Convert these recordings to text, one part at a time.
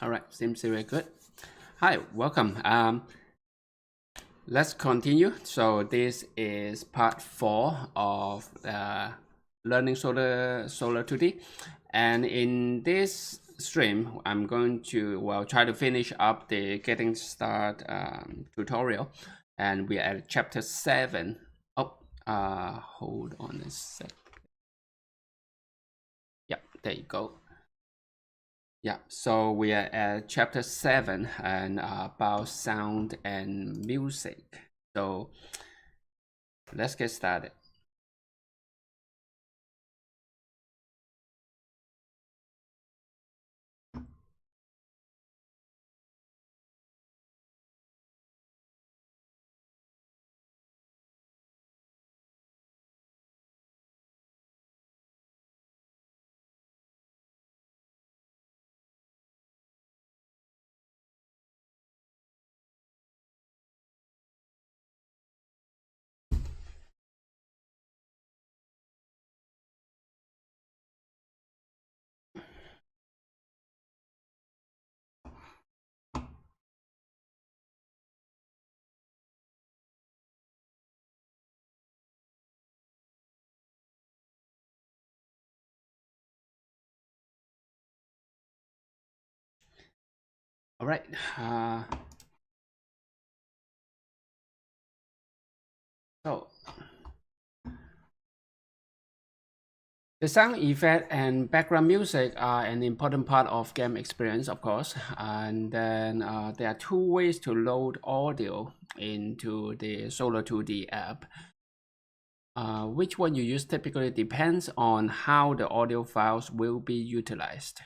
All right, seems very good. Hi, welcome. Let's continue. So this is part 4 of learning Solar2D, and in this stream, I'm going to try to finish up the getting start tutorial, and we're at chapter 7. Oh, hold on a sec. Yeah, there you go. Yeah, so we are at chapter 7 and about sound and music. So let's get started. All right. So the sound effect and background music are an important part of game experience, of course. And then there are two ways to load audio into the Solar2D app. Which one you use typically depends on how the audio files will be utilized.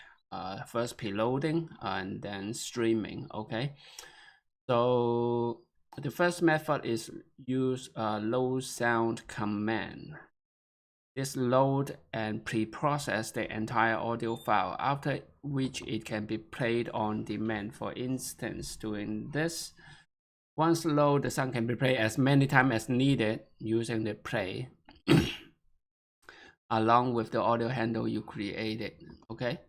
First preloading and then streaming, okay? So the first method is use a load sound command. This load and pre-process the entire audio file, after which it can be played on demand. For instance, doing this, once load, the sound can be played as many times as needed using the play along with the audio handle you created, okay?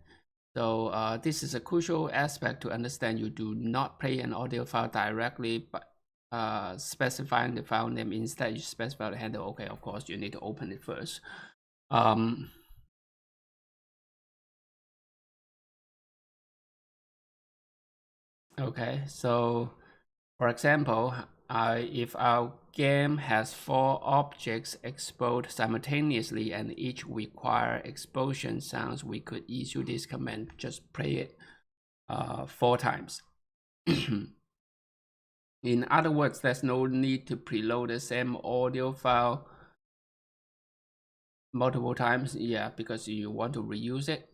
So this is a crucial aspect to understand. You do not play an audio file directly by specifying the file name. Instead, you specify the handle. Okay, of course, you need to open it first. Okay, so for example, if our game has 4 objects explode simultaneously and each require explosion sounds, we could issue this command, just play it 4 times. In other words, there's no need to preload the same audio file multiple times, yeah, because you want to reuse it.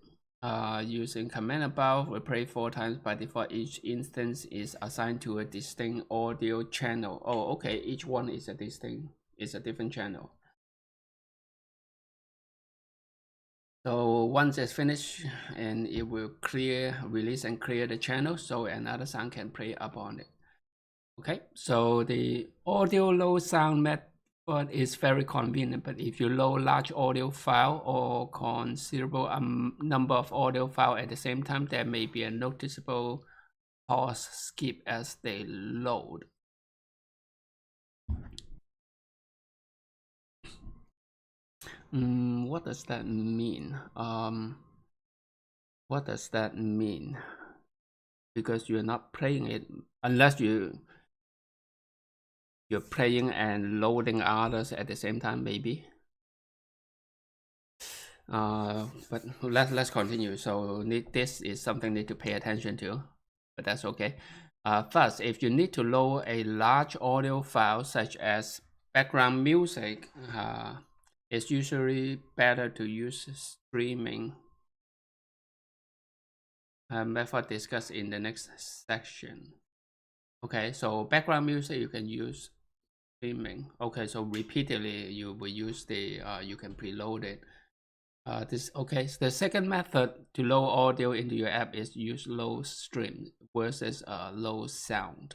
Using command above, we play 4 times by default. Each instance is assigned to a distinct audio channel. Oh, okay, each one is a different channel. So once it's finished, and it will release and clear the channel, so another sound can play upon it. Okay, so the audio load sound method is very convenient, but if you load large audio file or considerable number of audio file at the same time, there may be a noticeable pause skip as they load. What does that mean? What does that mean? Because you're not playing it unless you're playing and loading others at the same time, maybe. But let's continue. So this is something need to pay attention to, but that's okay. First, if you need to load a large audio file such as background music, it's usually better to use streaming method discussed in the next section. Okay, so background music you can use streaming. Okay, so repeatedly you will use the you can preload it. Okay. So the second method to load audio into your app is use low stream versus low sound.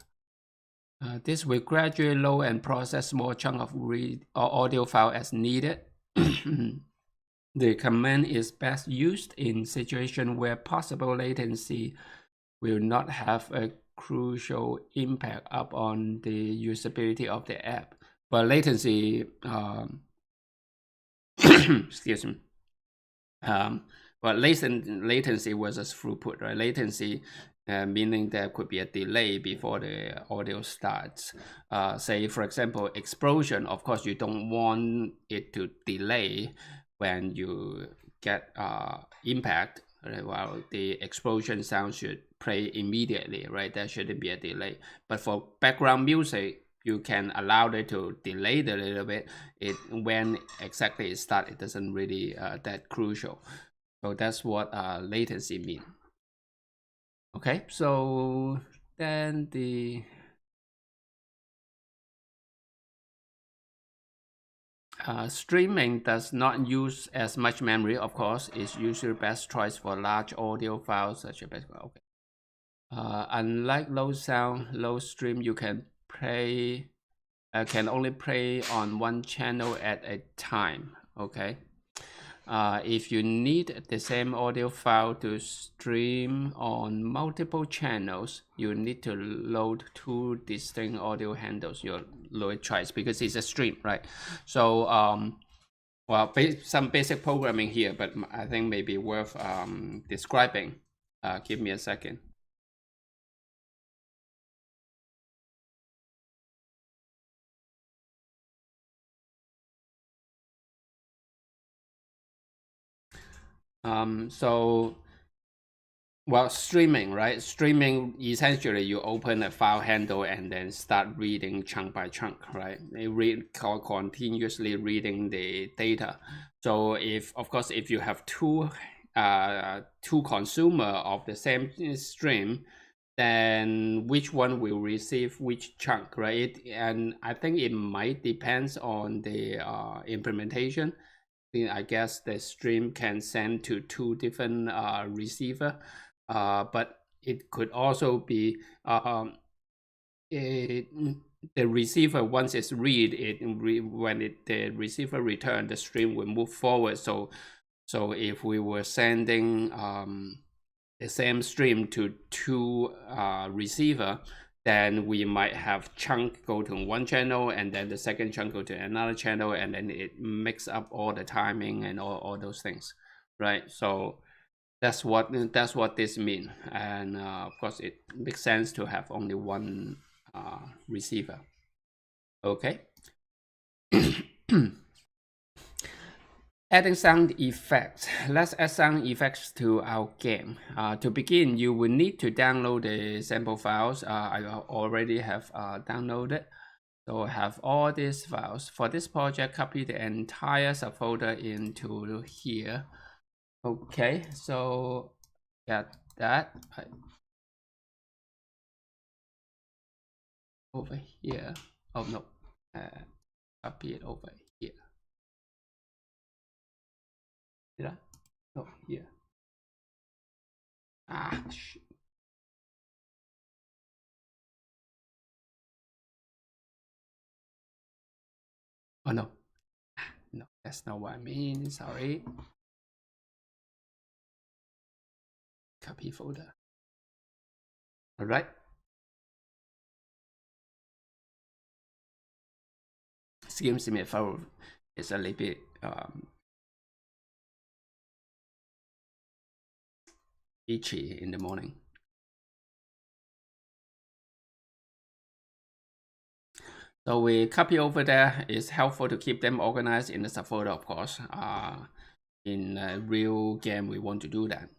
This will gradually load and process small chunk of audio file as needed. The command is best used in situations where possible latency will not have a crucial impact upon the usability of the app. But latency, excuse me, but latency versus throughput, right? Latency meaning there could be a delay before the audio starts. Say, for example, explosion. Of course, you don't want it to delay when you get impact. Right? Well, the explosion sound should play immediately, right? There shouldn't be a delay. But for background music, you can allow it to delay it a little bit. It when exactly it starts, it doesn't really that crucial. So that's what latency mean. Okay, so then the streaming does not use as much memory. Of course, is usually best choice for large audio files such as okay. Unlike low sound, low stream, you can only play on one channel at a time. Okay. If you need the same audio file to stream on multiple channels, you need to load two distinct audio handles, your load choice, because it's a stream, right? So, well, some basic programming here, but I think maybe worth describing. Give me a second. So, well, streaming, right? Streaming, essentially, you open a file handle and then start reading chunk by chunk, right? They read continuously reading the data. So of course, if you have two consumer of the same stream, then which one will receive which chunk, right? And I think it might depends on the implementation. I guess the stream can send to two different receiver, but it could also be the receiver, once it's read it, when the receiver return, the stream will move forward. So if we were sending the same stream to two receiver, then we might have chunk go to one channel and then the second chunk go to another channel, and then it mix up all the timing and all those things, right? So that's what this means. And of course, it makes sense to have only one receiver. Okay. Adding sound effects. Let's add sound effects to our game. To begin, you will need to download the sample files. I already have downloaded. So I have all these files. For this project, copy the entire subfolder into here. Okay, so get that over here. Oh no, copy it over here. Did I? Oh, here. Ah, shit. Oh no, no, that's not what I mean. Sorry. Copy folder. All right. Excuse me, file is a little bit itchy in the morning. So we copy over there. It's helpful to keep them organized in the subfolder, of course. In a real game, we want to do that.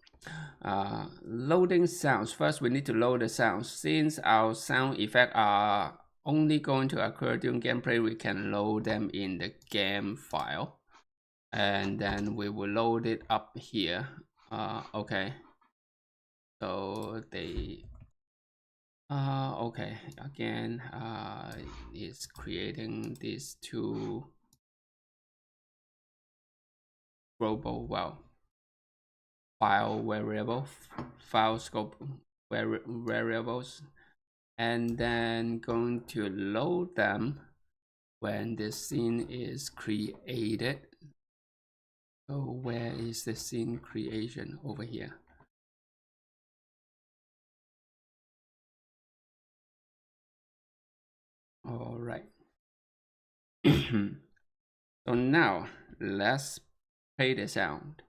Loading sounds. First, we need to load the sounds. Since our sound effects are only going to occur during gameplay, we can load them in the game file. And then we will load it up here. Okay. So they okay, again, it's creating these two global, well, file scope variables, and then going to load them when the scene is created. So where is the scene creation? Over here. All right. So now let's play the sound.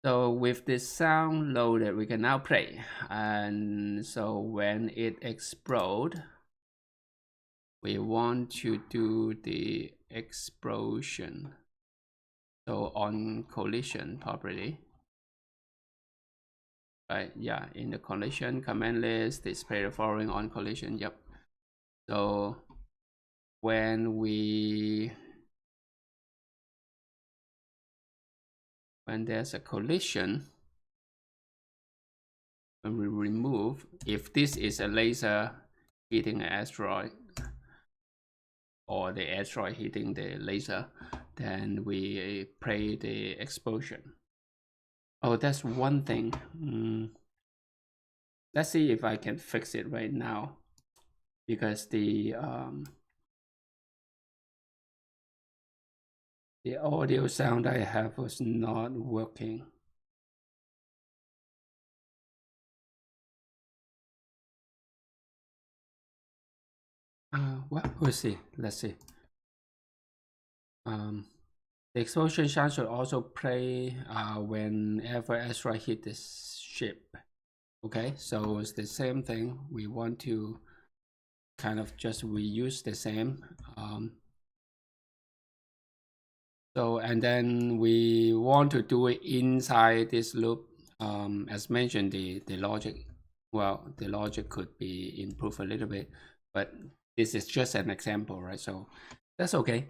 So with the sound loaded, we can now play. And so when it explodes, we want to do the explosion. So on collision property. Right, yeah, in the collision command list, display the following on collision. Yep. So when there's a collision, when we remove, if this is a laser hitting an asteroid or the asteroid hitting the laser, then we play the explosion. Oh, that's one thing. Let's see if I can fix it right now, because the audio sound I have was not working. Well, we'll see. Let's see. The explosion sound should also play whenever asteroid hit the ship. Okay, so it's the same thing. We want to kind of just reuse the same. So, and then we want to do it inside this loop. As mentioned, the logic, well, the logic could be improved a little bit, but this is just an example, right? So that's okay.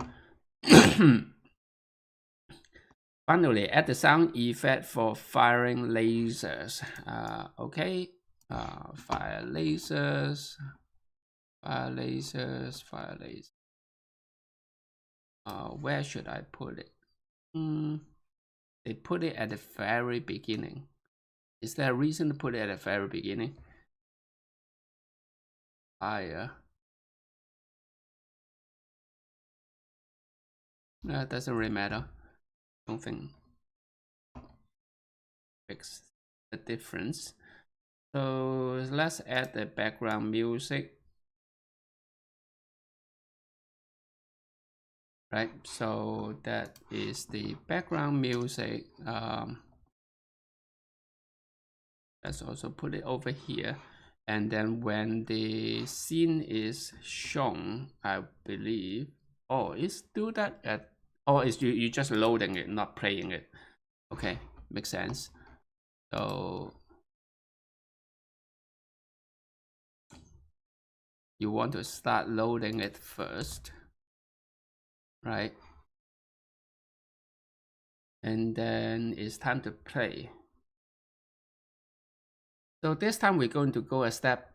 Finally, add the sound effect for firing lasers. Okay, fire lasers, fire lasers, fire lasers. Where should I put it? They put it at the very beginning. Is there a reason to put it at the very beginning? Fire. That doesn't really matter. I don't think makes the difference. So let's add the background music. Right, so that is the background music. Let's also put it over here. And then when the scene is shown, I believe, oh, it's do that at, oh, it's you just loading it, not playing it. Okay, makes sense. So you want to start loading it first, right? And then it's time to play. So this time we're going to go a step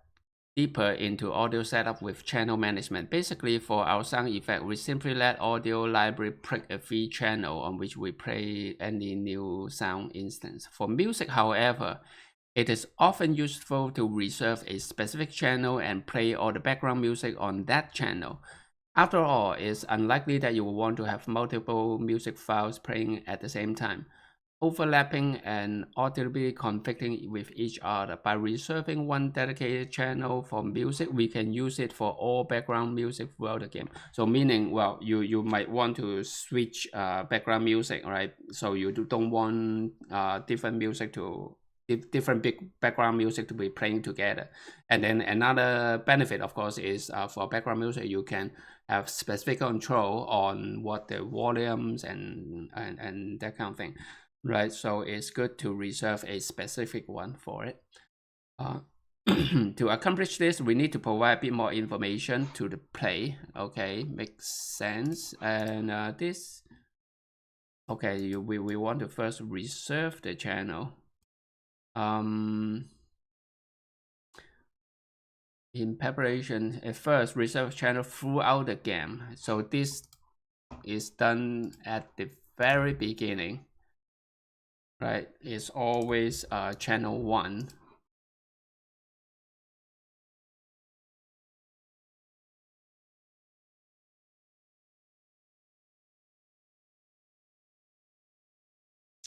deeper into audio setup with channel management. Basically, for our sound effect, we simply let audio library pick a free channel on which we play any new sound instance. For music, however, it is often useful to reserve a specific channel and play all the background music on that channel. After all, it's unlikely that you will want to have multiple music files playing at the same time, overlapping and audibly conflicting with each other. By reserving one dedicated channel for music, we can use it for all background music throughout the game. So meaning, well, you might want to switch background music, right? So you don't want different music to different big background music to be playing together. And then another benefit, of course, is for background music, you can have specific control on what the volumes and that kind of thing, right? So it's good to reserve a specific one for it. To accomplish this, we need to provide a bit more information to the play. Okay, makes sense. And this, okay, we want to first reserve the channel. In preparation, at first reserve channel throughout the game. So this is done at the very beginning, right? It's always channel 1.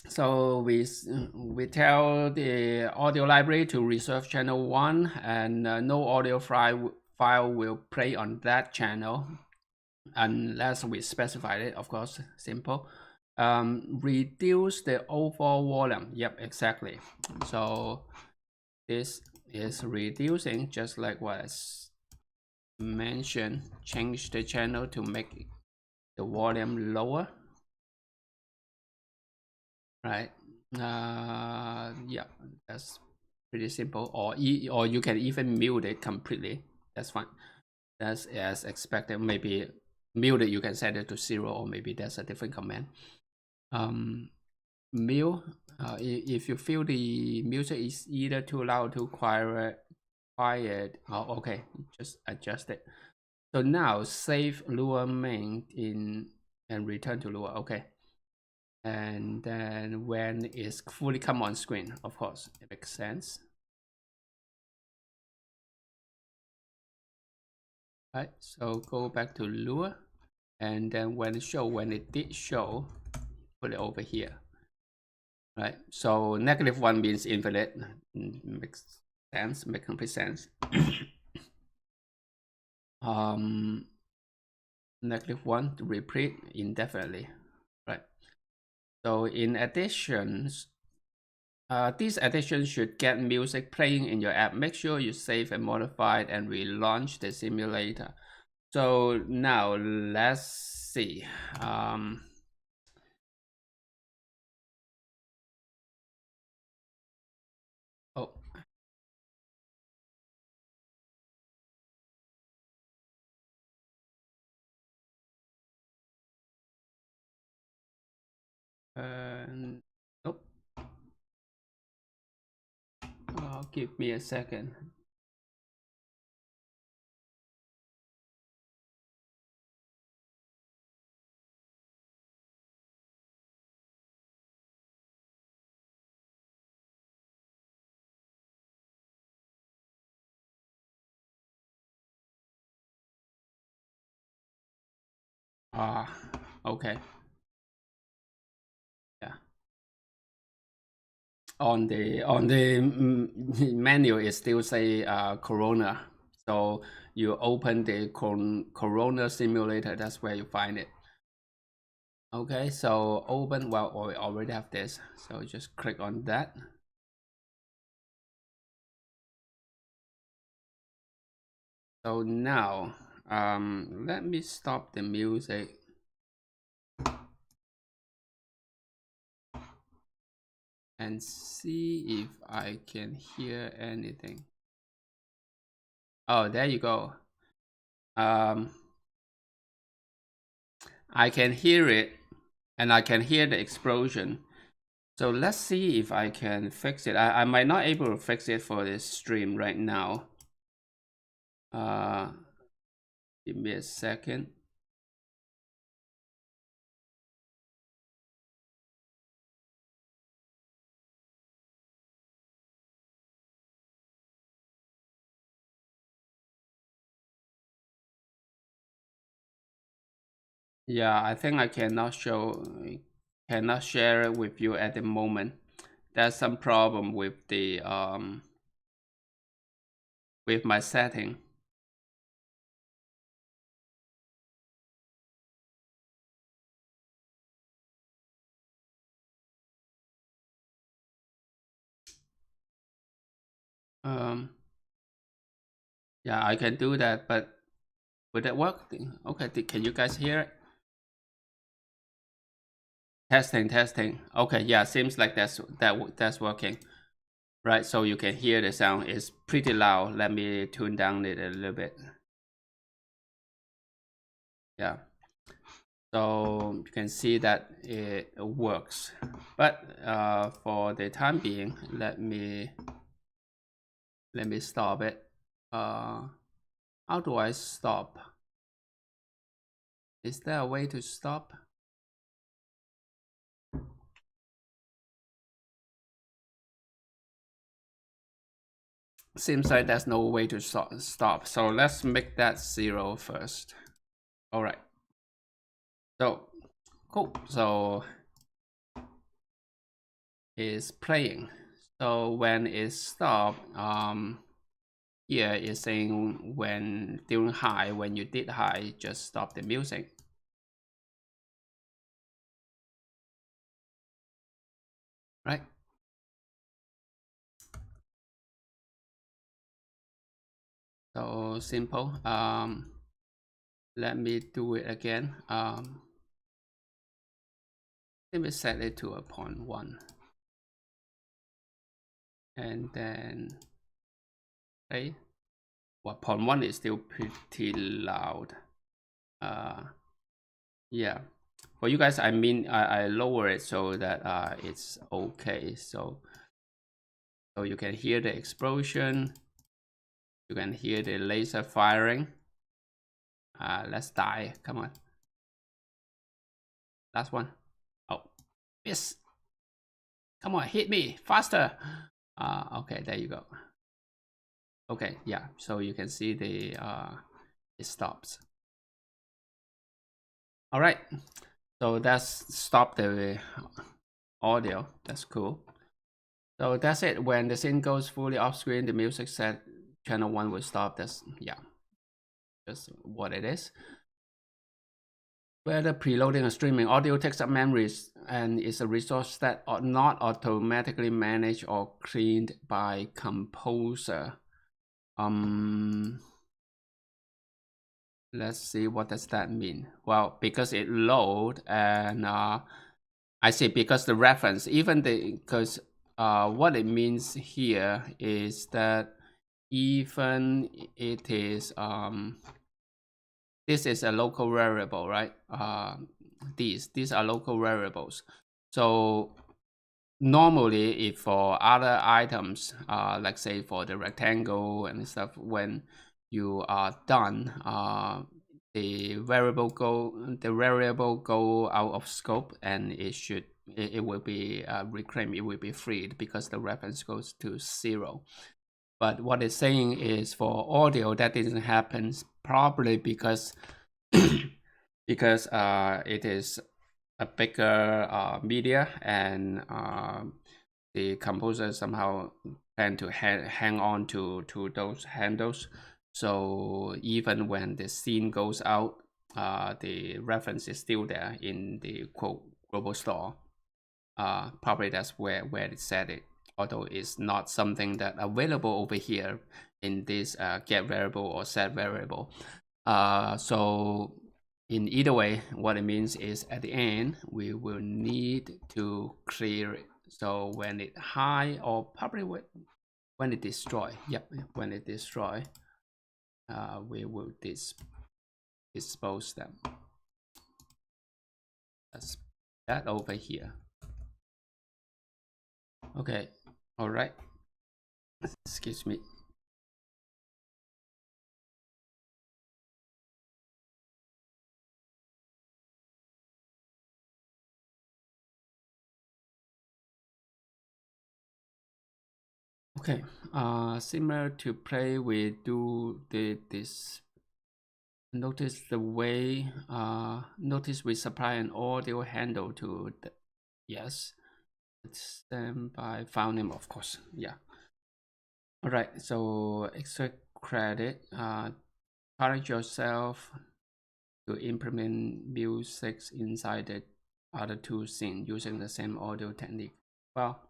So we tell the audio library to reserve channel 1, and no audio file will play on that channel unless we specify it, of course, simple. Reduce the overall volume. Yep, exactly. So this is reducing, just like what I mentioned. Change the channel to make the volume lower, right? Yeah, that's pretty simple. Or you can even mute it completely. That's fine. That's as expected. Maybe mute it, you can set it to 0, or maybe that's a different command. Mute, if you feel the music is either too loud, too quiet, oh, okay, just adjust it. So now save Lua main in and return to Lua. Okay. And then when it's fully come on screen, of course, it makes sense. Right, so go back to Lua, and then when it did show, put it over here. Right, so -1 means infinite. Makes sense, makes complete sense. -1 to repeat indefinitely. Right, so in additions, these additions should get music playing in your app. Make sure you save and modify it and relaunch the simulator. So now let's see. Oh. Nope. Give me a second. Okay. Yeah. On the menu, it still say Corona. So you open the Corona simulator. That's where you find it. Okay. So open. Well, we already have this. So just click on that. So now, let me stop the music. And see if I can hear anything. Oh, there you go. I can hear it, and I can hear the explosion. So let's see if I can fix it. I might not able to fix it for this stream right now. Give me a second. Yeah, I think I cannot share it with you at the moment. There's some problem with the with my setting. Yeah, I can do that, but will that work? Okay, can you guys hear it? Testing. Okay, yeah, seems like that's working. Right, so you can hear the sound. It's pretty loud. Let me tune down it a little bit. Yeah. So you can see that it works. But for the time being, let me stop it. How do I stop? Is there a way to stop? Seems like there's no way to stop. So let's make that 0 first. All right. So cool. So it's playing. So when it stops, here is saying when during high, when you did high, just stop the music. Right? So simple. Let me do it again. Let me set it to a 0.1. And then, okay. Well, 0.1 is still pretty loud. Yeah. For you guys, I mean, I lower it so that it's okay. So you can hear the explosion. You can hear the laser firing. Let's die. Come on. Last one. Oh, yes. Come on, hit me faster. Okay, there you go. Okay, yeah. So you can see the it stops. All right. So that's stop the audio. That's cool. So that's it. When the scene goes fully off screen, the music set channel 1 will stop. That's, yeah, that's what it is. Whether preloading or streaming, audio takes up memories and is a resource that are not automatically managed or cleaned by composer. Let's see, what does that mean? Well, because it load and I see, because the reference, even because what it means here is that even it is this is a local variable, right? These are local variables. So normally, if for other items, like say for the rectangle and stuff, when you are done, the variable go out of scope, and it will be reclaimed. It will be freed because the reference goes to 0. But what it's saying is for audio that didn't happen, probably because because it is a bigger media, and the composer somehow plan to hang on to those handles. So even when the scene goes out, the reference is still there in the quote global store. Probably that's where it set it, although it's not something that available over here in this get variable or set variable. So in either way, what it means is at the end, we will need to clear it. So when it high, or probably when it destroy, yep, when it destroy, we will dispose them. That's that over here. Okay, all right. Excuse me. Okay, similar to play, we do this. Notice the way, notice we supply an audio handle to the, yes, it's them by file name, of course, yeah. All right, so extract credit, challenge yourself to implement music inside the other two scenes using the same audio technique. Well,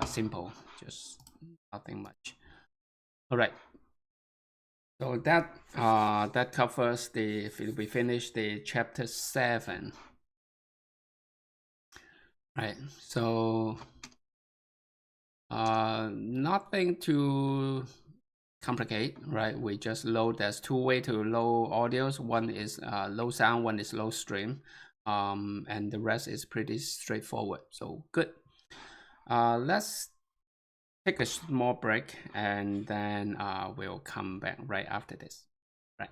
simple, just nothing much. All right. So that covers we finished the chapter 7. Right. So nothing too complicate, right? We just load. There's 2 ways to load audios. One is low sound, one is low stream, and the rest is pretty straightforward. So good. Let's take a small break, and then we'll come back right after this. Right.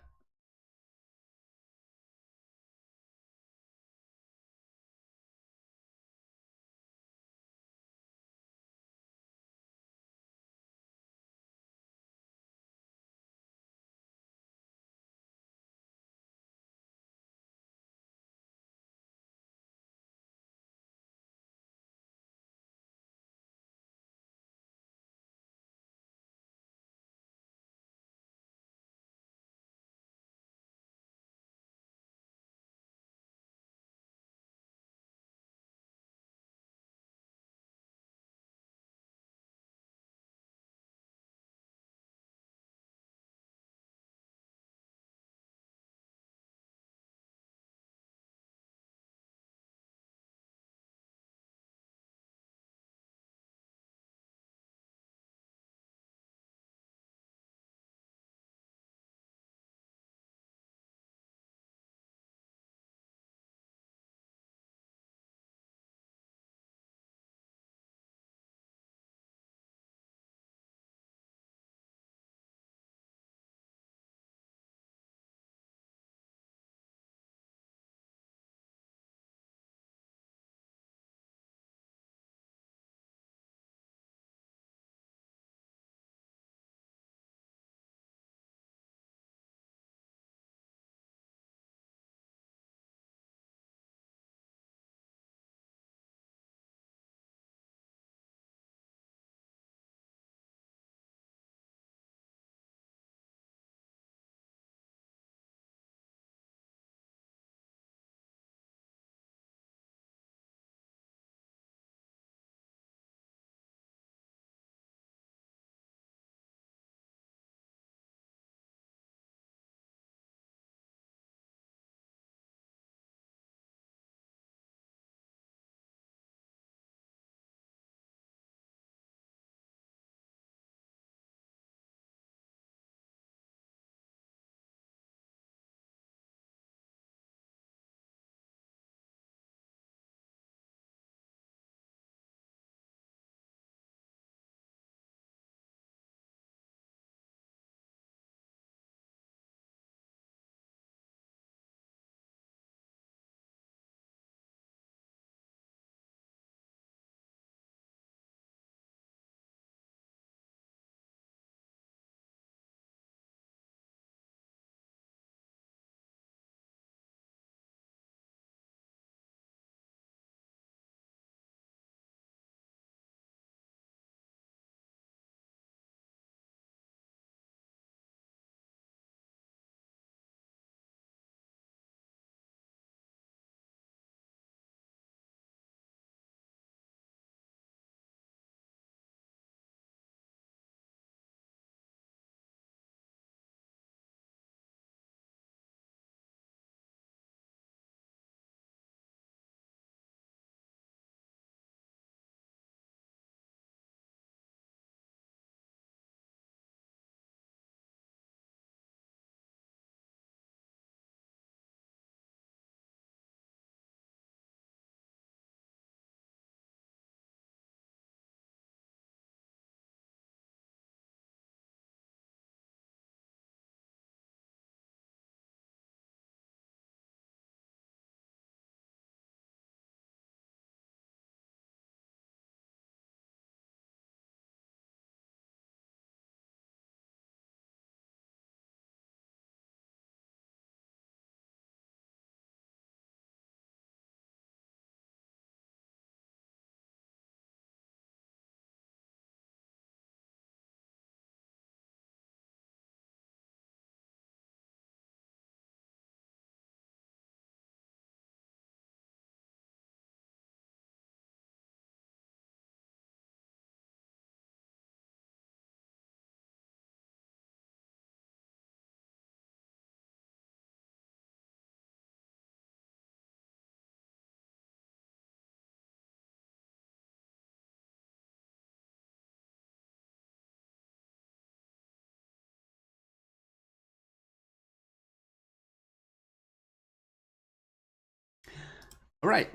All right.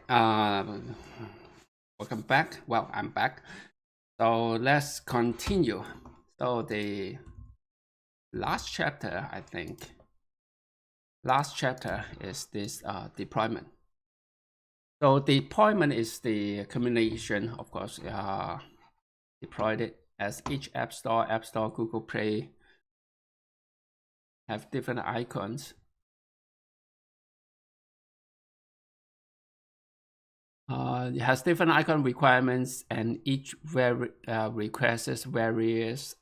Welcome back. Well, I'm back. So let's continue. So the last chapter, I think, last chapter is this deployment. So deployment is the combination, of course, deployed it as each App Store, Google Play have different icons. It has different icon requirements, and each requests various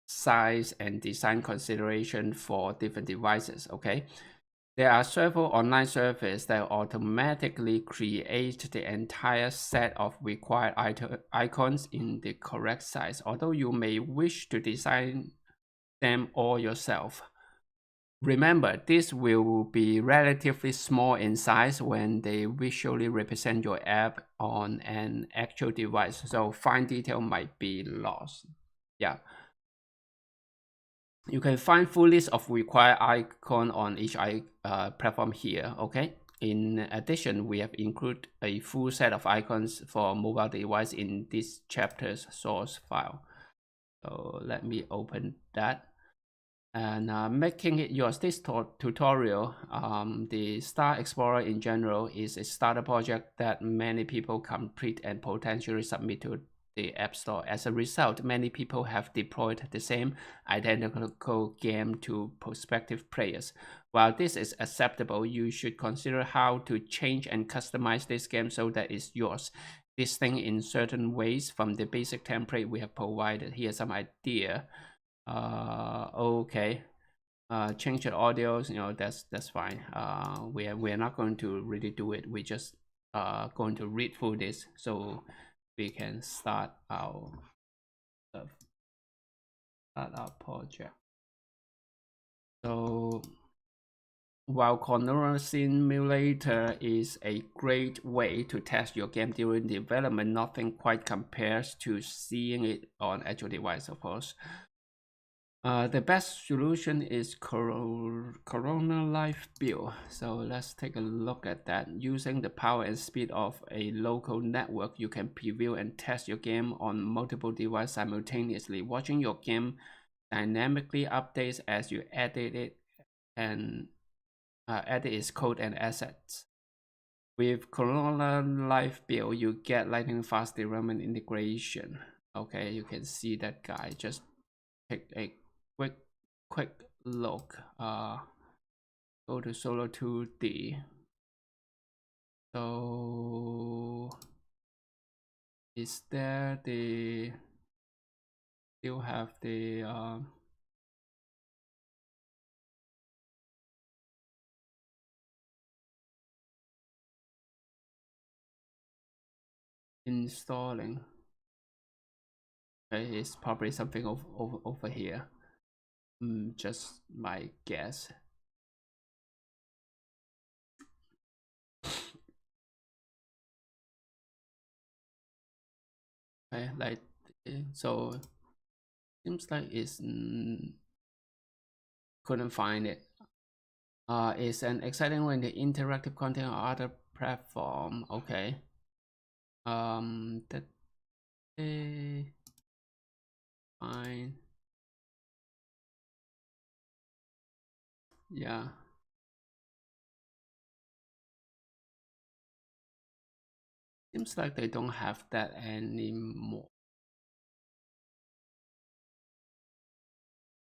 size and design consideration for different devices. Okay, there are several online services that automatically create the entire set of required icons in the correct size, although you may wish to design them all yourself. Remember, this will be relatively small in size when they visually represent your app on an actual device, so fine detail might be lost. Yeah. You can find full list of required icon on each platform here, okay? In addition, we have included a full set of icons for mobile device in this chapter's source file. So let me open that. And making it yours, this tutorial, the Star Explorer in general is a starter project that many people complete and potentially submit to the App Store. As a result, many people have deployed the same identical game to prospective players. While this is acceptable, you should consider how to change and customize this game so that it's yours. Distinct in certain ways from the basic template we have provided. Here's some idea. Okay, change the audios, that's fine. We're not going to really do it. We just going to read through this so we can start our project. So while Corona Simulator is a great way to test your game during development, nothing quite compares to seeing it on actual device, of course. The best solution is Corona Live Build. So let's take a look at that. Using the power and speed of a local network, you can preview and test your game on multiple devices simultaneously. Watching your game dynamically updates as you edit it and edit its code and assets. With Corona Live Build, you get lightning fast development integration. Okay, you can see that guy. Just take a quick look. Go to Solar2D. So is there the still have the installing? Okay, it's probably something over here. Just my guess. Okay, like so seems like it's couldn't find it. It's an exciting when the interactive content on other platform. Okay. That fine. Yeah. Seems like they don't have that anymore.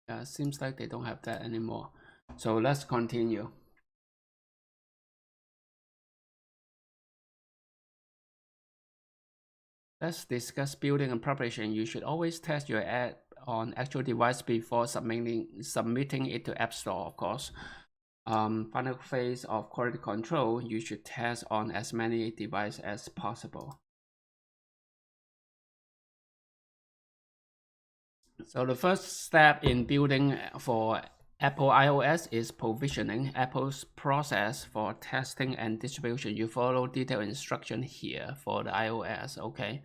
Yeah, seems like they don't have that anymore. So let's continue. Let's discuss building and publishing. You should always test your app on actual device before submitting it to App Store, of course. Final phase of quality control, you should test on as many devices as possible. So the first step in building for Apple iOS is provisioning. Apple's process for testing and distribution. You follow detailed instruction here for the iOS, okay?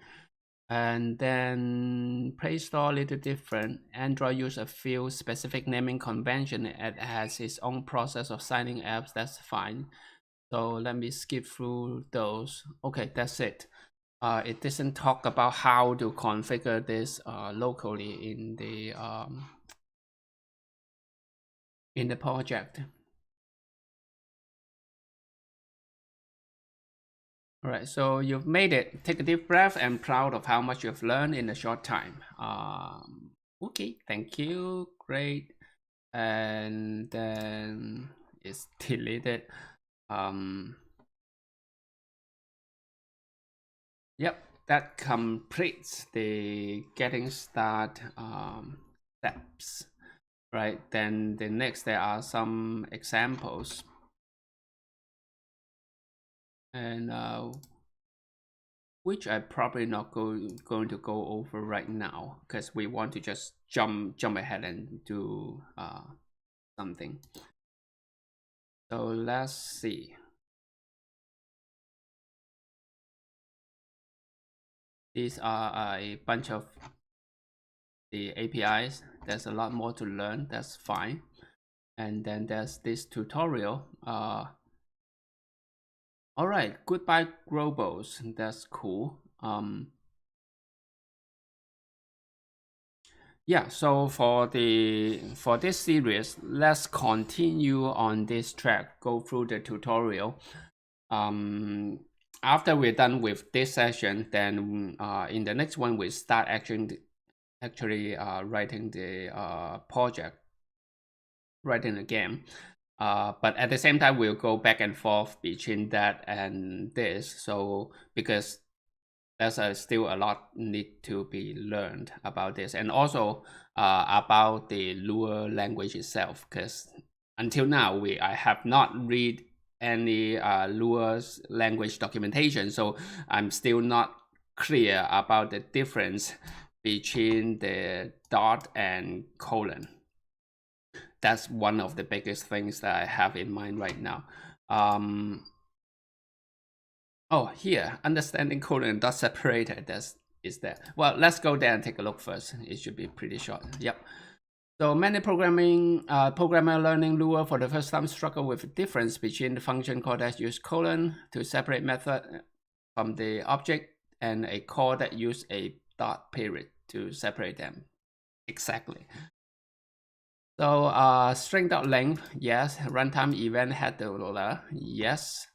And then Play Store a little different. Android use a few specific naming convention. It has its own process of signing apps. That's fine. So let me skip through those. Okay, that's it. It doesn't talk about how to configure this locally in the project. All right, so you've made it. Take a deep breath and proud of how much you've learned in a short time. Okay, thank you. Great. And then it's deleted. Yep, that completes the getting start steps. Right, then the next there are some examples. And which I probably not going to go over right now because we want to just jump ahead and do something. So let's see. These are a bunch of the APIs. There's a lot more to learn. That's fine. And then there's this tutorial. All right, goodbye Grobos. That's cool. Yeah, so for this series, let's continue on this track, go through the tutorial. After we're done with this session, then in the next one we start actually writing the project, writing the game. But at the same time, we'll go back and forth between that and this. So because there's still a lot need to be learned about this, and also about the Lua language itself, because until now I have not read any Lua's language documentation, so I'm still not clear about the difference between the dot and colon. That's one of the biggest things that I have in mind right now. Oh, here, understanding colon and dot separator, is there. Well, let's go there and take a look first. It should be pretty short. Yep. So many programmer learning Lua for the first time struggle with the difference between the function call that use colon to separate method from the object and a call that use a dot period to separate them. Exactly. So string.length, yes. Runtime event header, yes.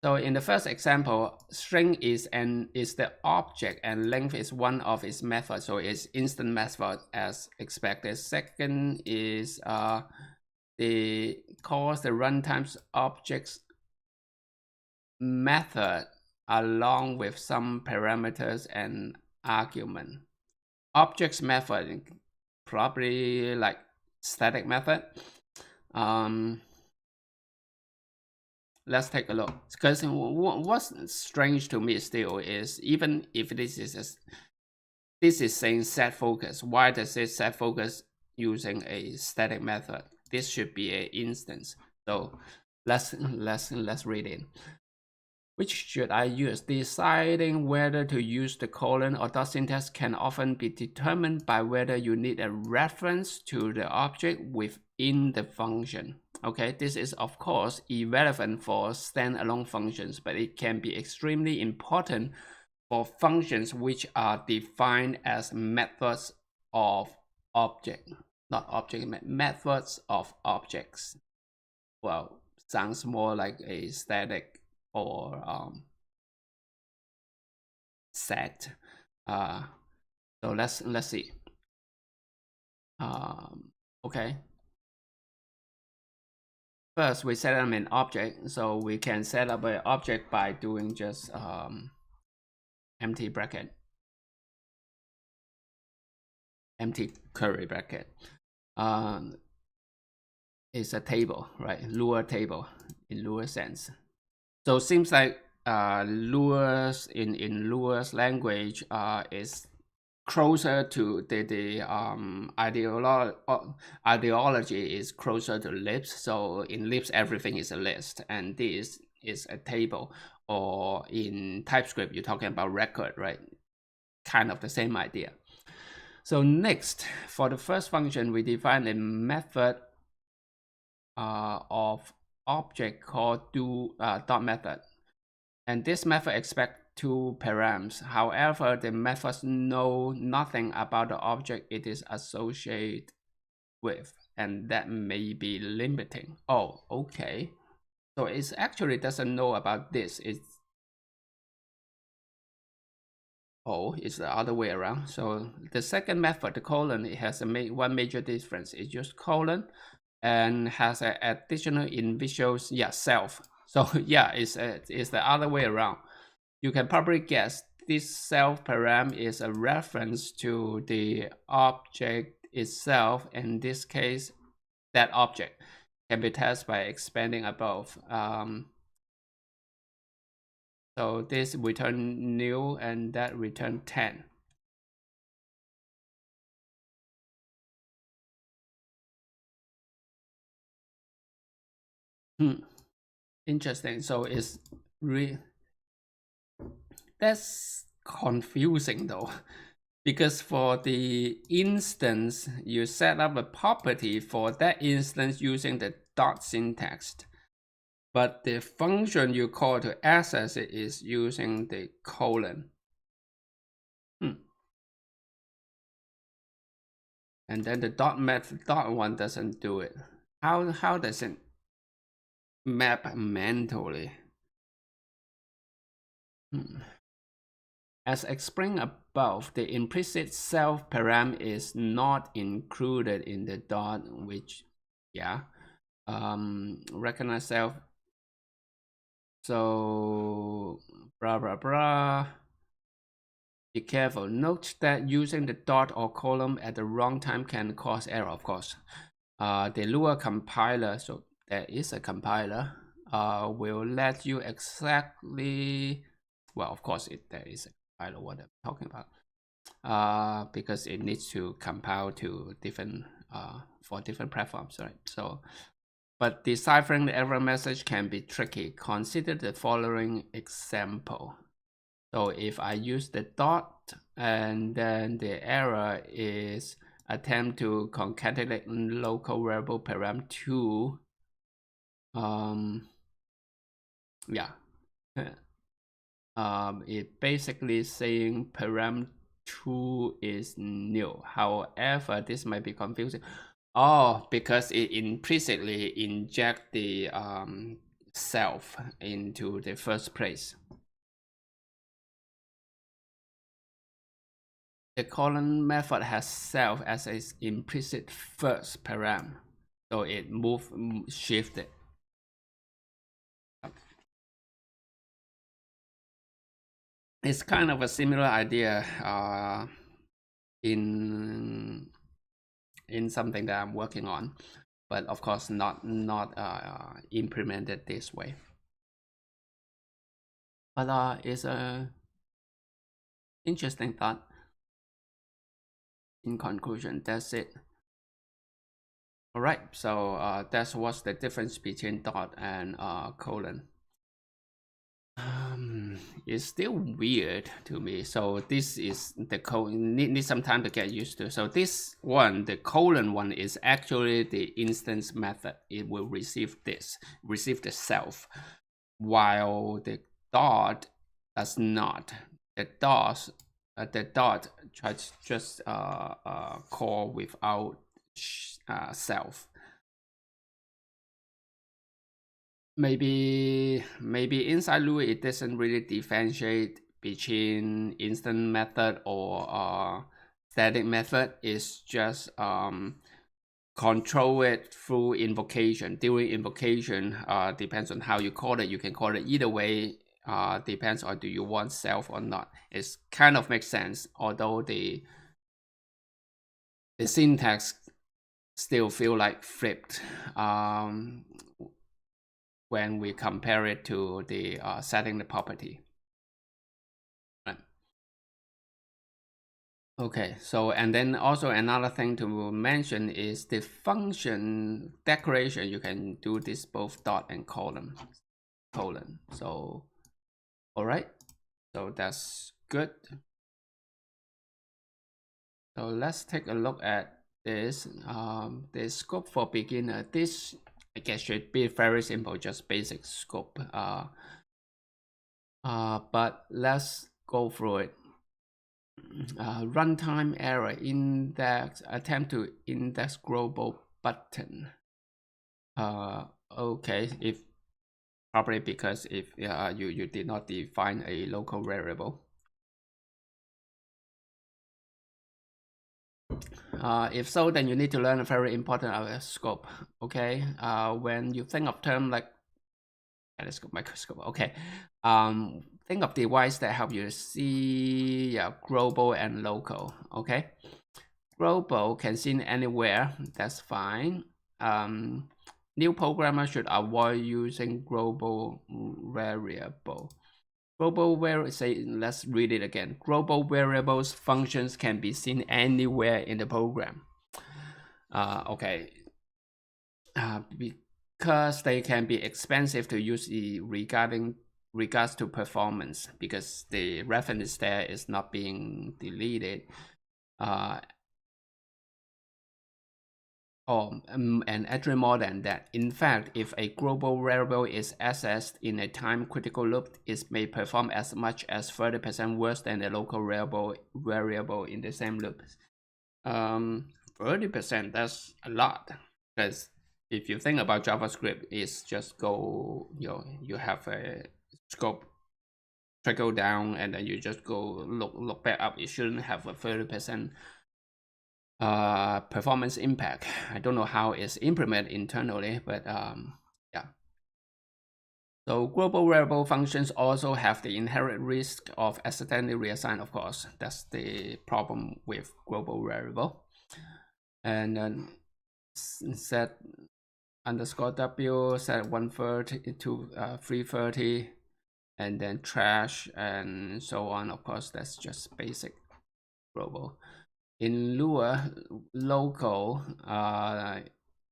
So in the first example, string is the object and length is one of its methods, so it's instant method as expected. Second is the calls the runtime's objects method along with some parameters and argument. Objects method probably like static method. Let's take a look, because what's strange to me still is, even if this is saying set focus, why does it set focus using a static method? This should be an instance. So let's read it. Which should I use? Deciding whether to use the colon or dot syntax can often be determined by whether you need a reference to the object within the function. Okay, this is of course irrelevant for standalone functions, but it can be extremely important for functions which are defined as methods of object, not object, methods of objects. Well, sounds more like a static or set. So let's see. Okay. First, we set up an object, so we can set up an object by doing just empty bracket, empty curly bracket. It's a table, right? Lua table in Lua sense. So it seems like Lua's in Lua's language is closer to the ideology is closer to Lisp. So in Lisp, everything is a list, and this is a table. Or in TypeScript, you're talking about record, right? Kind of the same idea. So next, for the first function, we define a method of object called dot method, and this method expects two params. However, the methods know nothing about the object it is associated with, and that may be limiting. Oh, okay. So it actually doesn't know about this. It's the other way around. So the second method, the colon, it has one major difference. It's just colon and has an additional in visuals, self. So yeah, it's the other way around. You can probably guess this self param is a reference to the object itself. In this case, that object can be tested by expanding above. So this return new and that return 10. Interesting. So it's that's confusing though, because for the instance, you set up a property for that instance using the dot syntax, but the function you call to access it is using the colon. And then the dot method dot one doesn't do it. How does it map mentally? As explained above, the implicit self param is not included in the dot, which recognize self. So blah blah blah. Be careful. Note that using the dot or column at the wrong time can cause error, of course. The Lua compiler, so there is a compiler, will let you exactly, well, of course, there is a compiler, what I'm talking about, because it needs to compile to different, for different platforms, right? So, but deciphering the error message can be tricky. Consider the following example. So if I use the dot and then the error is attempt to concatenate local variable param2, it basically saying param2 is new. However, this might be confusing. Oh, because it implicitly inject the self into the first place. The colon method has self as its implicit first param, so it shifted. It's kind of a similar idea in something that I'm working on, but of course not implemented this way. But it's a interesting thought. In conclusion, that's it. All right, so that's what's the difference between dot and colon. It's still weird to me. So this is the colon, need some time to get used to. So this one, the colon one, is actually the instance method. It will receive the self, while the dot does not. The dot tries just call without self. Maybe inside Lua it doesn't really differentiate between instant method or static method. It's just control it through invocation. During invocation, depends on how you call it. You can call it either way. Depends on do you want self or not. It's kind of makes sense, although the syntax still feel like flipped. When we compare it to the setting the property. Right. Okay, so and then also another thing to mention is the function declaration. You can do this both dot and colon. So all right, so that's good. So let's take a look at this. The scope for beginner. This I guess should be very simple, just basic scope. But let's go through it. Runtime error index, attempt to index global button. Okay, if probably because if you did not define a local variable. If so, then you need to learn a very important scope. Okay, when you think of term like telescope, microscope, okay, think of device that help you see global and local. Okay, global can see anywhere, that's fine. New programmer should avoid using global variable. Global variable, say, let's read it again. Global variables functions can be seen anywhere in the program. Okay, because they can be expensive to use regards to performance, because the reference there is not being deleted. And actually more than that. In fact, if a global variable is accessed in a time-critical loop, it may perform as much as 30% worse than a local variable in the same loop. 30%, that's a lot. Because if you think about JavaScript, it's just go, you have a scope trickle down, and then you just go look back up. It shouldn't have a 30% performance impact. I don't know how it's implemented internally, but yeah. So global variable functions also have the inherent risk of accidentally reassigned, of course. That's the problem with global variable. And then set underscore W, set 130 to 330, and then trash and so on. Of course, that's just basic global. In Lua, local,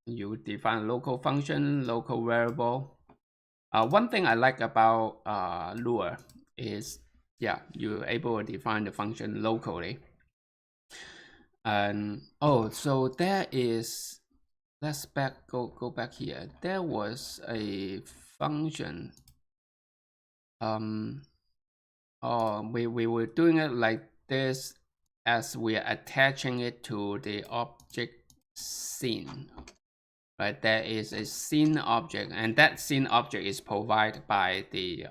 you define local function, local variable. One thing I like about Lua is, you're able to define the function locally. And so there is, let's go back here. There was a function. We were doing it like this, as we are attaching it to the object scene, right? There is a scene object, and that scene object is provided by the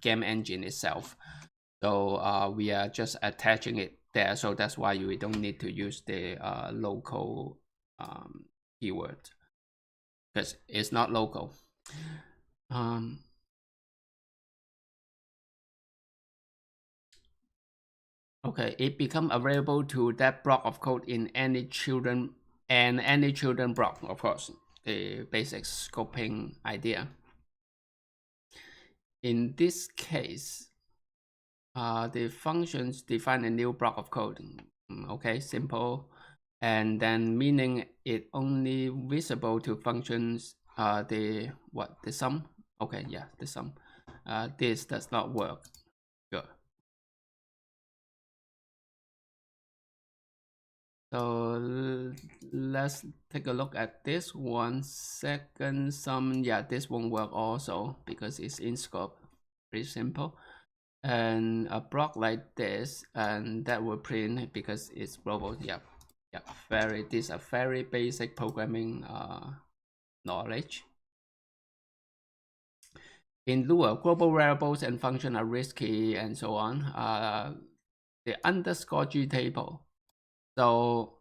game engine itself. So we are just attaching it there, so that's why we don't need to use the local keyword, because it's not local. Okay, it become available to that block of code in any children block, of course, the basic scoping idea. In this case, the functions define a new block of code. Okay, simple, and then meaning it only visible to functions. The sum. Okay, yeah, the sum. This does not work. Sure. So let's take a look at this one. Second sum, this won't work also because it's in scope. Pretty simple. And a block like this, and that will print because it's global. These are very basic programming knowledge. In Lua, global variables and functions are risky and so on. The underscore G table. So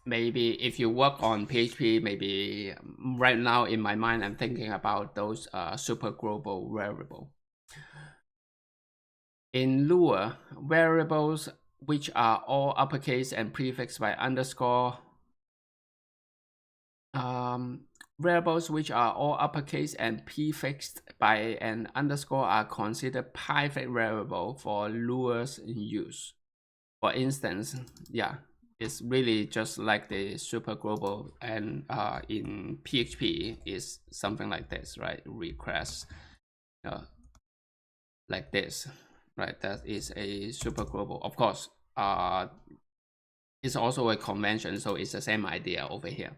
maybe if you work on PHP, maybe right now in my mind, I'm thinking about those super global variable. In Lua, variables which are all uppercase and prefixed by underscore, variables which are all uppercase and prefixed by an underscore are considered private variable for Lua's use. For instance, it's really just like the super global, and in PHP is something like this, right? Request like this, right? That is a super global. Of course, it's also a convention, so it's the same idea over here.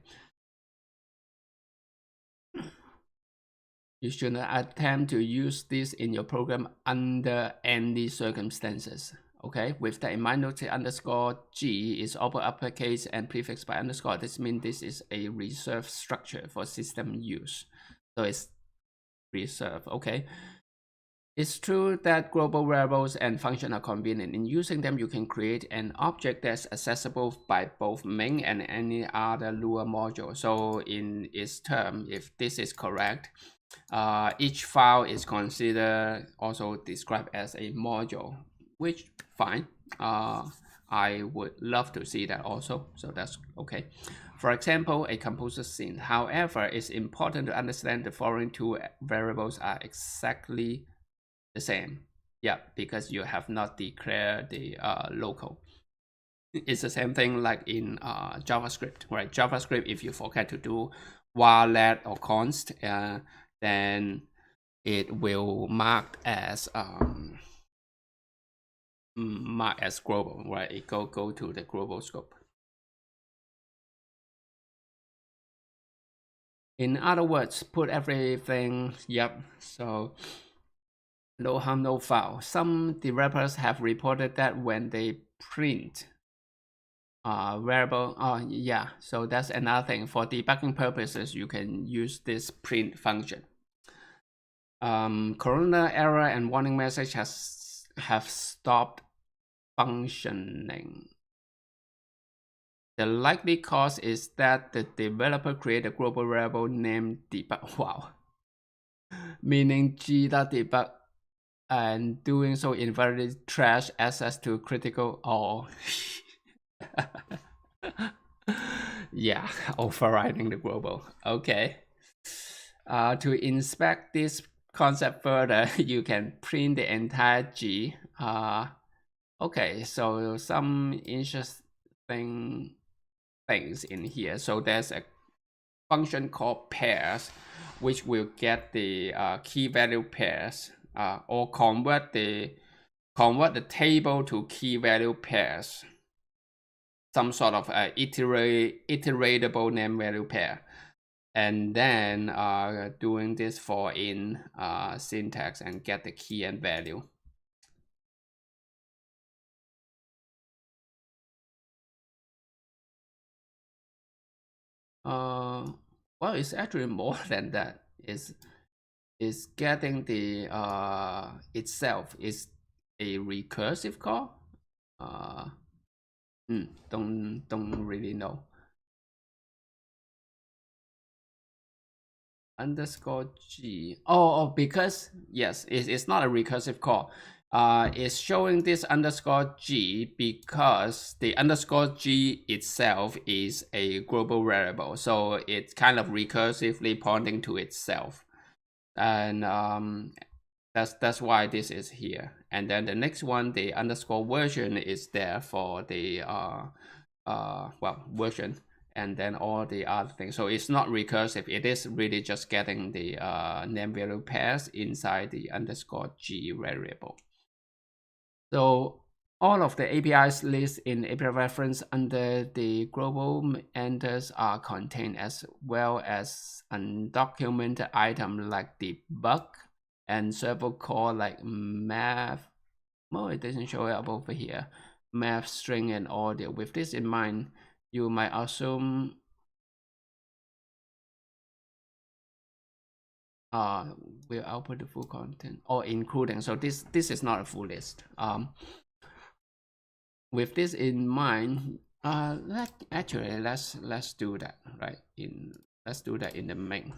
You should not attempt to use this in your program under any circumstances. Okay, with that in mind, note the underscore G is all uppercase and prefixed by underscore. This means this is a reserved structure for system use. So it's reserved, okay? It's true that global variables and functions are convenient. In using them, you can create an object that's accessible by both main and any other Lua module. So in its term, if this is correct, each file is considered also described as a module, which fine. I would love to see that also, so that's okay. For example, a composer scene. However, it's important to understand the following two variables are exactly the same. Yeah, because you have not declared the local. It's the same thing like in JavaScript, right? JavaScript, if you forget to do var let or const, then it will mark as global, right? It go to the global scope. In other words, put everything, yep. So no harm, no foul. Some developers have reported that when they print variable, yeah, so that's another thing. For debugging purposes, you can use this print function. Corona error and warning message have stopped functioning. The likely cause is that the developer created a global variable named debug. Wow. Meaning g.debug, and doing so invalidly trash access to critical or yeah, overriding the global. Okay. To inspect this concept further, you can print the entire G. Okay, so some interesting things in here. So there's a function called pairs, which will get the key value pairs, or convert the table to key value pairs. Some sort of iteratable name value pair. And then doing this for in syntax and get the key and value. Well, it's actually more than that. It's getting the itself is a recursive call. Don't really know. Underscore G. Oh, because yes, it's not a recursive call. It's showing this underscore G because the underscore G itself is a global variable, so it's kind of recursively pointing to itself, and that's why this is here. And then the next one, the underscore version, is there for the well, version, and then all the other things. So it's not recursive. It is really just getting the name value pairs inside the underscore G variable. So all of the APIs listed in API reference under the global enters are contained, as well as undocumented item like debug and server call like math. Oh, it doesn't show up over here. Math, string, and audio. With this in mind, you might assume will output the full content or including. So this is not a full list. With this in mind, let's do that, right? Let's do that in the main.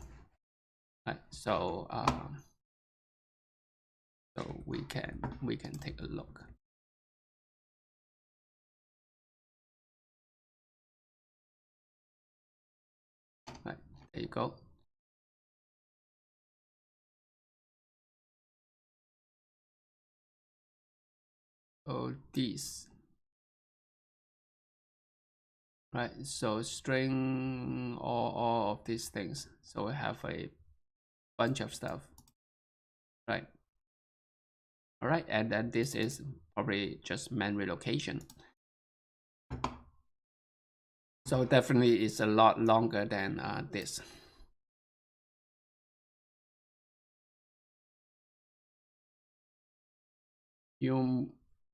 Right. So we can take a look. Right, there you go. Oh, these. Right, so string all of these things. So we have a bunch of stuff. Right. All right, and then this is probably just main relocation. So definitely it's a lot longer than this.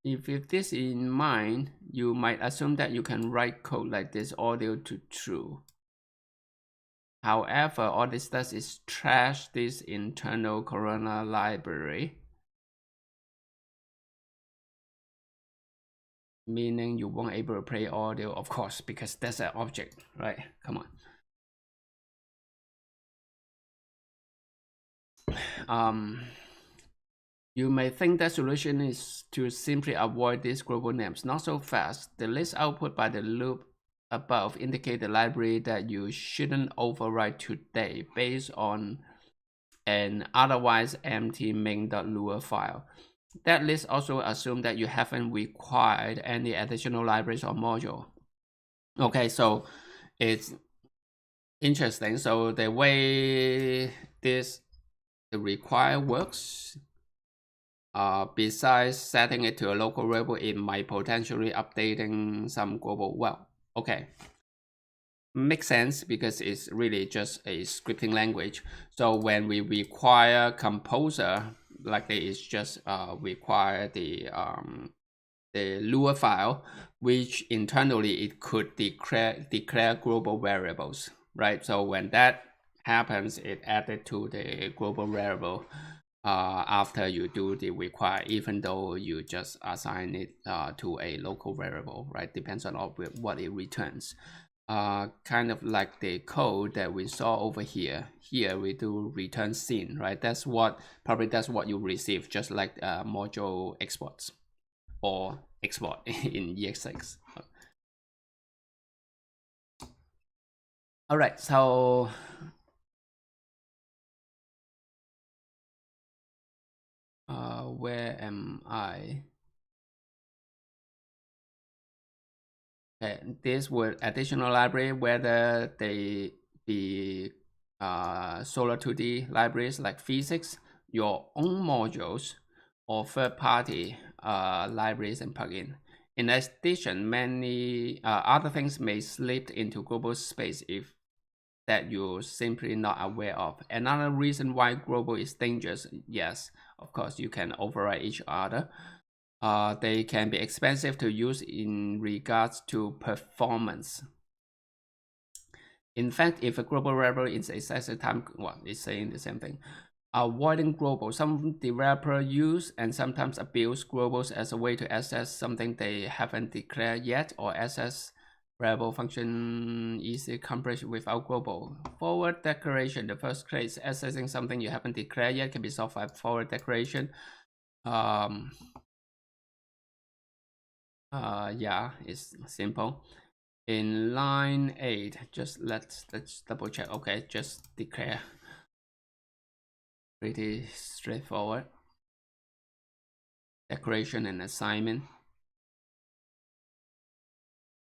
If this in mind, you might assume that you can write code like this audio to true. However, all this does is trash this internal Corona library, meaning you won't able to play audio, of course, because that's an object, right? Come on. You may think the solution is to simply avoid these global names. Not so fast. The list output by the loop above indicate the library that you shouldn't override today based on an otherwise empty main.lua file. That list also assumes that you haven't required any additional libraries or module. Okay, so it's interesting. So the way the require works, besides setting it to a local variable, it might potentially updating some global. Well, okay, makes sense because it's really just a scripting language. So when we require composer, likely it's just require the Lua file, which internally it could declare global variables, right? So when that happens, it added to the global variable after you do the require, even though you just assign it to a local variable, right? Depends on what it returns. Kind of like the code that we saw over here. Here we do return scene, right? That's what you receive, just like module exports or export in EX6. All right, so where am I? Okay, this would additional library, whether they be Solar2D libraries like physics, your own modules, or third-party libraries and plugin. In addition, many other things may slip into global space if that you're simply not aware of. Another reason why global is dangerous, yes, of course, you can override each other. They can be expensive to use in regards to performance. In fact, if a global variable is accessed time, well, it's saying the same thing. Avoiding global, some developers use and sometimes abuse globals as a way to access something they haven't declared yet, or access variable function easily accomplished without global. Forward declaration, the first case, accessing something you haven't declared yet can be solved by forward declaration. Yeah, it's simple. In line 8, just let's double check. Okay, just declare. Pretty straightforward. Declaration and assignment.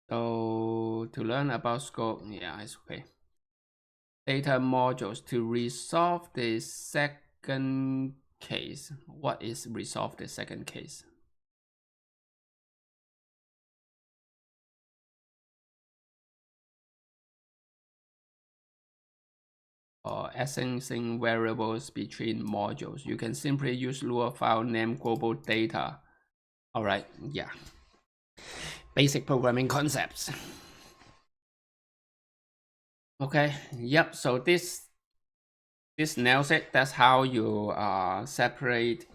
So to learn about scope, yeah, it's okay. Data modules to resolve the second case. What is resolve the second case? Or accessing variables between modules. You can simply use Lua file name global data. All right, yeah. Basic programming concepts. Okay, yep, so this nails it. That's how you separate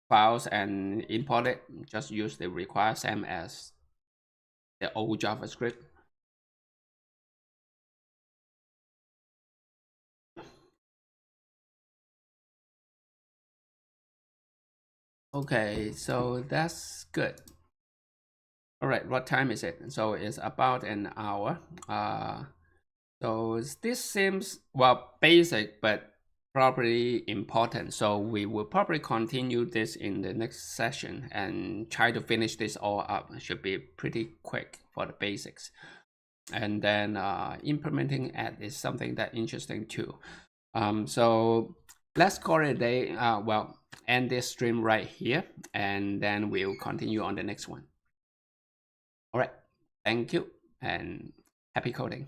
files and import it. Just use the require same as the old JavaScript. Okay, so that's good. All right, what time is it? So it's about an hour. So this seems, well, basic, but probably important. So we will probably continue this in the next session and try to finish this all up. It should be pretty quick for the basics. And then implementing add is something that interesting too. So let's call it a day. Well, end this stream right here, and then we'll continue on the next one. All right, thank you and happy coding.